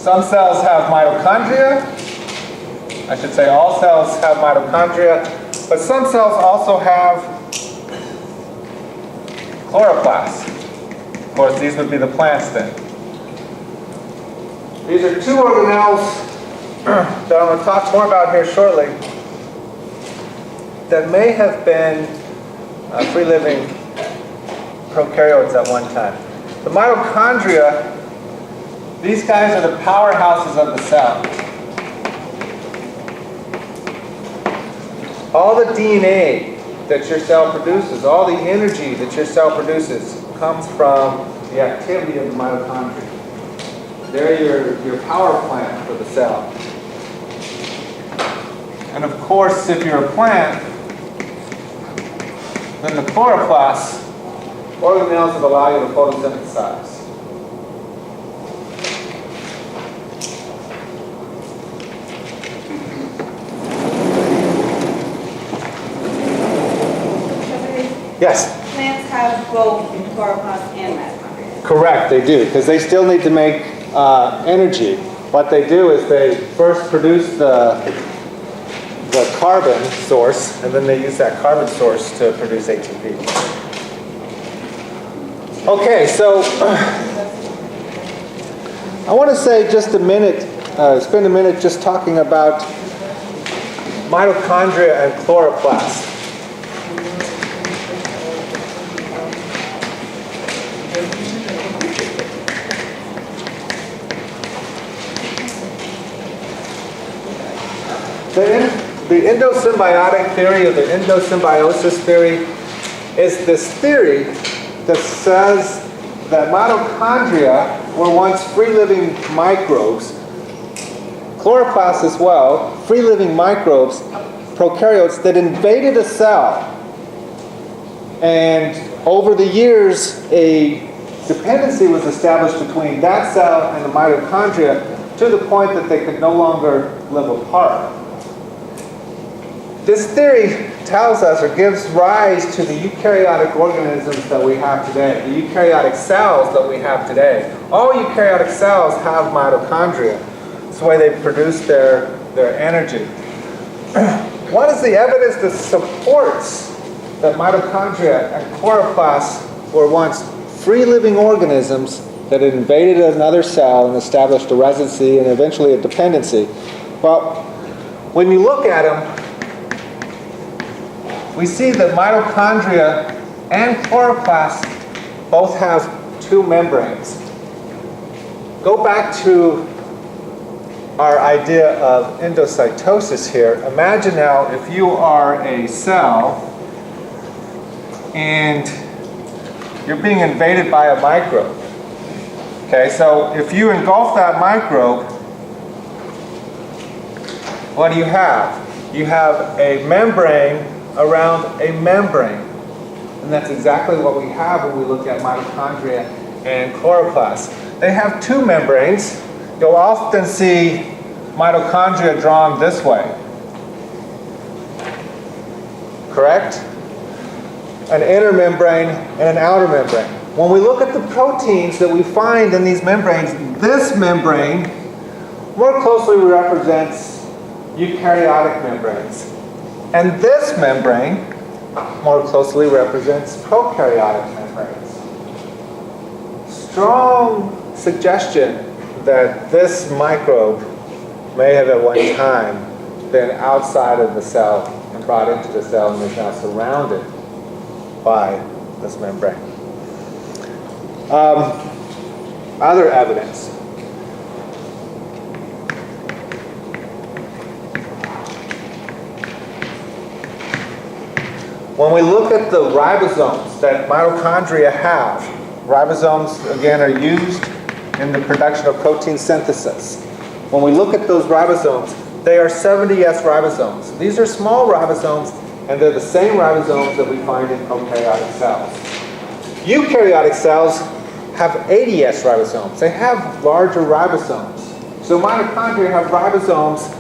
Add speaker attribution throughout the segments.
Speaker 1: Some cells have mitochondria. I should say all cells have mitochondria, but some cells also have chloroplasts. Of course, these would be the plants then. These are two organelles that I'm going to talk more about here shortly that may have been free-living prokaryotes at one time. The mitochondria, these guys are the powerhouses of the cell. All the DNA that your cell produces, all the energy that your cell produces comes from the activity of the mitochondria. They're your power plant for the cell. And of course, if you're a plant, then the chloroplasts, organelles that allow you to photosynthesize. Yes?
Speaker 2: Plants have both chloroplasts and mitochondria.
Speaker 1: Correct, they do, because they still need to make energy. What they do is they first produce the carbon source, and then they use that carbon source to produce ATP. Okay, so I want to say just a minute, spend a minute just talking about mitochondria and chloroplasts. The endosymbiotic theory, or the endosymbiosis theory, is this theory that says that mitochondria were once free-living microbes, chloroplasts as well, free-living microbes, prokaryotes that invaded a cell. And over the years, a dependency was established between that cell and the mitochondria to the point that they could no longer live apart. This theory tells us, or gives rise to the eukaryotic organisms that we have today, the eukaryotic cells that we have today. All eukaryotic cells have mitochondria. It's the way they produce their energy. What is the evidence that supports that mitochondria and chloroplasts were once free-living organisms that had invaded another cell and established a residency and eventually a dependency? Well, when you look at them, we see that mitochondria and chloroplasts both have two membranes. Go back to our idea of endocytosis here. Imagine now if you are a cell and you're being invaded by a microbe. Okay, so if you engulf that microbe, what do you have? You have a membrane around a membrane. And that's exactly what we have when we look at mitochondria and chloroplasts. They have two membranes. You'll often see mitochondria drawn this way. Correct? An inner membrane and an outer membrane. When we look at the proteins that we find in these membranes, this membrane more closely represents eukaryotic membranes. And this membrane more closely represents prokaryotic membranes. Strong suggestion that this microbe may have at one time been outside of the cell and brought into the cell and is now surrounded by this membrane. Other evidence. When we look at the ribosomes that mitochondria have, ribosomes, again, are used in the production of protein synthesis. When we look at those ribosomes, they are 70S ribosomes. These are small ribosomes, and they're the same ribosomes that we find in prokaryotic cells. Eukaryotic cells have 80S ribosomes. They have larger ribosomes. So mitochondria have ribosomes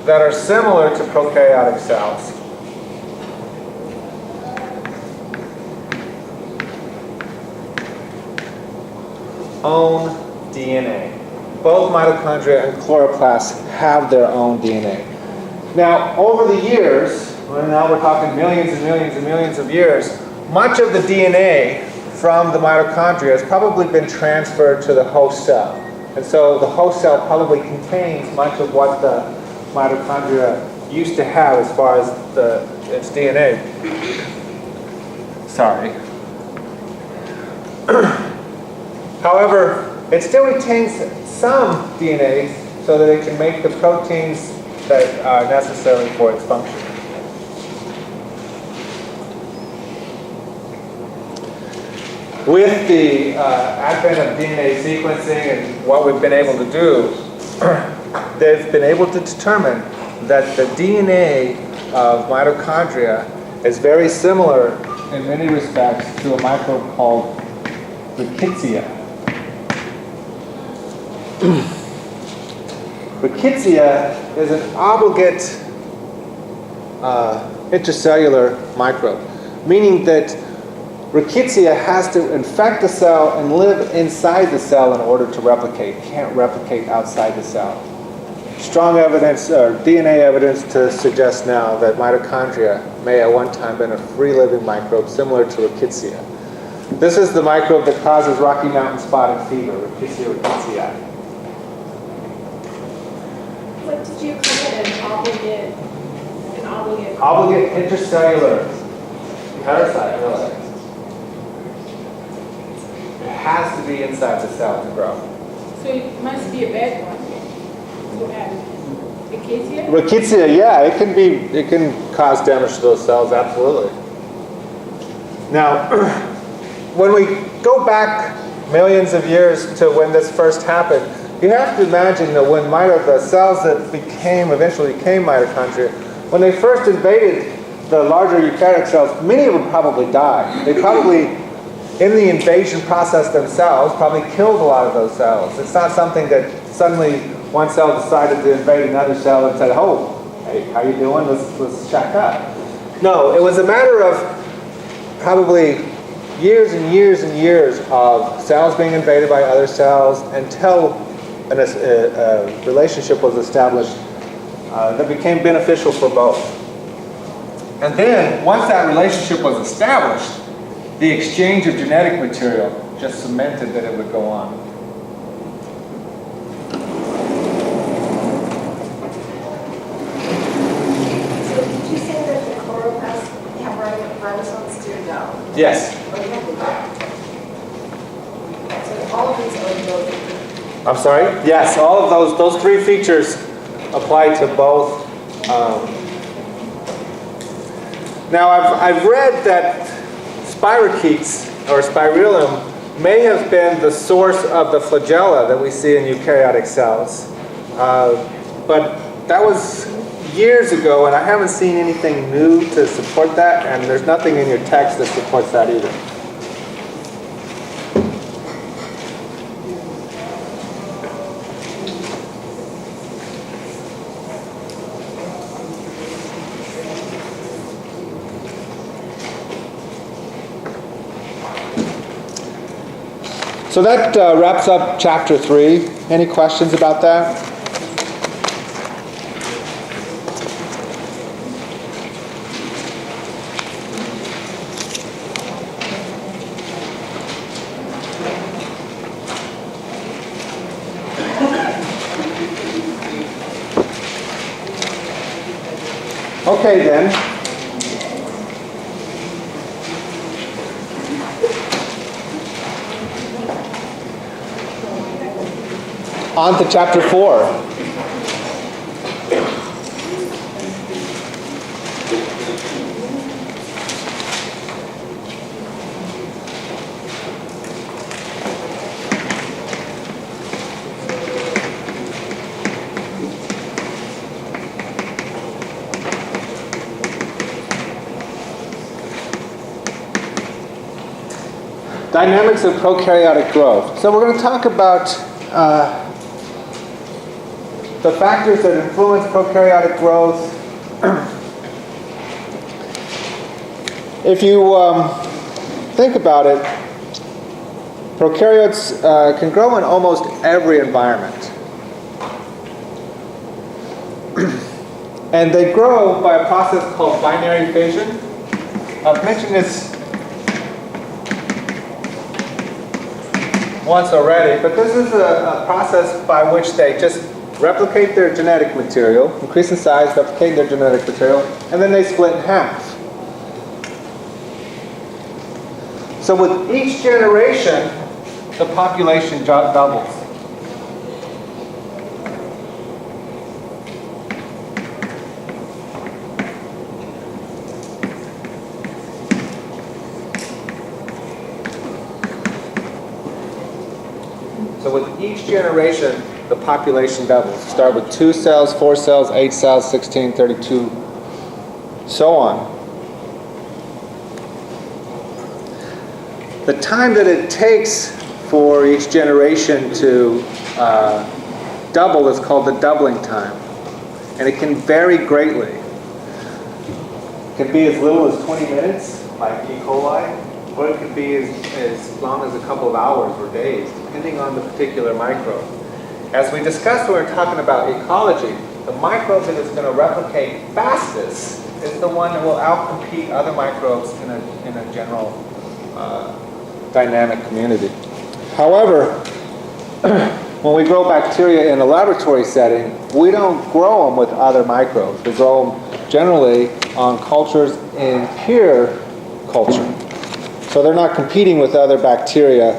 Speaker 1: that are similar to prokaryotic cells. Own DNA. both mitochondria and chloroplasts have their own DNA. Now, over the years, well, now we're talking millions and millions and millions of years, much of the DNA from the mitochondria has probably been transferred to the host cell. And so the host cell probably contains much of what the mitochondria used to have as far as its DNA. Sorry. However, it still retains some DNA so that it can make the proteins that are necessary for its function. With the advent of DNA sequencing and what we've been able to do, they've been able to determine that the DNA of mitochondria is very similar in many respects to a microbe called Rickettsia. Rickettsia is an obligate intracellular microbe, meaning that Rickettsia has to infect the cell and live inside the cell in order to replicate. It can't replicate outside the cell. Strong evidence, or DNA evidence, to suggest now that mitochondria may at one time been a free-living microbe similar to Rickettsia. This is the microbe that causes Rocky Mountain spotted fever, Rickettsia rickettsii.
Speaker 3: What did you call it? An obligate?
Speaker 1: Obligate intracellular parasite, really. It has to be inside the cell to grow.
Speaker 3: So it must be a bad one to have. Rickettsia?
Speaker 1: Rickettsia, yeah, it can cause damage to those cells, absolutely. Now, when we go back millions of years to when this first happened, you have to imagine that when the cells that eventually became mitochondria, when they first invaded the larger eukaryotic cells, many of them probably died. They probably, in the invasion process themselves, probably killed a lot of those cells. It's not something that suddenly one cell decided to invade another cell and said, oh, hey, how you doing? Let's check up. No, it was a matter of probably years and years and years of cells being invaded by other cells until a relationship was established that became beneficial for both. And then, once that relationship was established, the exchange of genetic material just cemented that it would go on.
Speaker 4: So did you say that the chloroplasts have ribosomes too? No.
Speaker 1: Yes.
Speaker 4: Or you have to So all of these are built.
Speaker 1: I'm sorry? Yes, all of those three features apply to both. Now, I've read that spirochetes, or spirillum, may have been the source of the flagella that we see in eukaryotic cells. But that was years ago, and I haven't seen anything new to support that, and there's nothing in your text that supports that either. So that wraps up chapter 3. Any questions about that? Okay then. On to chapter 4. Dynamics of prokaryotic growth. So we're going to talk about the factors that influence prokaryotic growth. If you think about it, prokaryotes can grow in almost every environment. And they grow by a process called binary fission. I've mentioned this once already, but this is a process by which they just replicate their genetic material, increase in size, replicate their genetic material, and then they split in half. So with each generation, the population doubles. So with each generation, the population doubles. Start with 2 cells, 4 cells, 8 cells, 16, 32, so on. The time that it takes for each generation to double is called the doubling time. And it can vary greatly. It can be as little as 20 minutes, like E. coli, or it could be as long as a couple of hours or days, depending on the particular microbe. As we discussed when we were talking about ecology, the microbe that is going to replicate fastest is the one that will outcompete other microbes in a general dynamic community. However, when we grow bacteria in a laboratory setting, we don't grow them with other microbes. We grow them generally on cultures in pure culture. So they're not competing with other bacteria.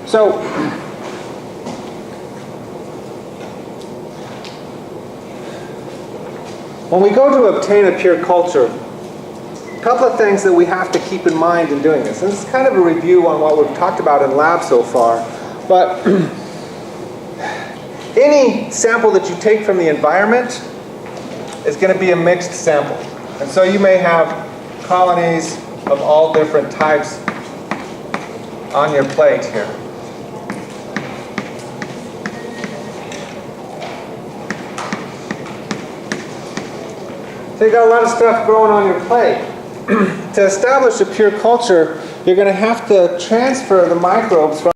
Speaker 1: So when we go to obtain a pure culture, a couple of things that we have to keep in mind in doing this. And this is kind of a review on what we've talked about in lab so far. But any sample that you take from the environment is going to be a mixed sample. And so you may have colonies of all different types on your plate here. So you got a lot of stuff growing on your plate. To establish a pure culture, you're going to have to transfer the microbes from